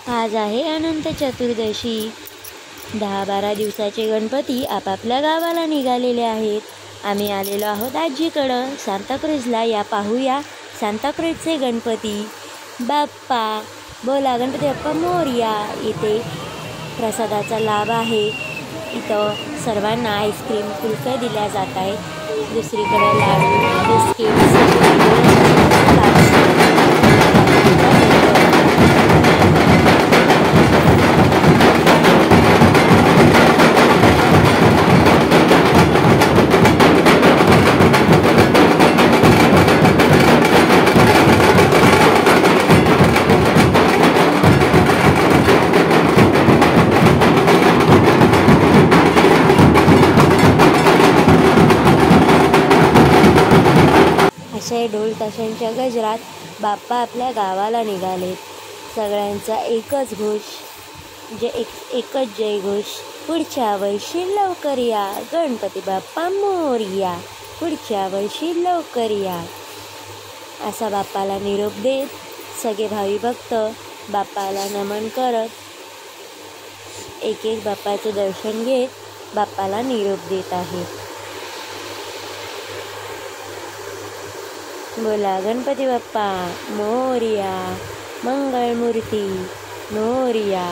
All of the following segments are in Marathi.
आज आहे अनंत चतुर्दशी। 10-12 दिवसाचे गणपती आपापल्या गावाला निघालेले आहेत। आम्ही आलेलो आहोत आजीकडं सांताक्रूजला। या पाहूया सांताक्रूजचे गणपती बाप्पा। बोला गणपती बाप्पा मोरया। इथे प्रसादाचा लाभ आहे। इथं सर्वांना आईस्क्रीम कुल्फे दिल्या जात आहेत। दुसरीकडे लाडू बिस्किट्स अशा ढोल ताशांच्या गजरात बाप्पा आपल्या गावाला निघालेत। सगळ्यांचा एकच घोष एकच जयघोष। पुढच्या वर्षी लवकर या गणपती बाप्पा मोरया। पुढच्या वर्षी लवकर या असा बाप्पाला निरोप देत सगळे भावी भक्त बाप्पाला नमन करत एक एक बाप्पाचे दर्शन घेत बाप्पाला निरोप देत आहेत। बोला गणपती बाप्पा मोरया। मंगळमूर्ती मोरया।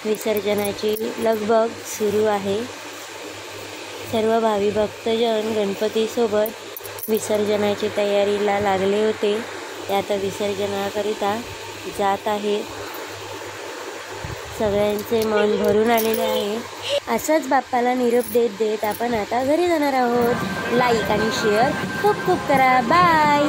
विसर्जनाची लगबग सुरू आहे। सर्व भावी भक्तजन गणपतीसोबत विसर्जनाची तयारीला लागले होते। त्यात विसर्जनाकरिता जात आहेत। सगळ्यांचे मन भरून आलेले आहे। असंच बाप्पाला निरोप देत देत आपण आता घरी जाणार आहोत। लाईक आणि शेअर खूप खूप करा। बाय।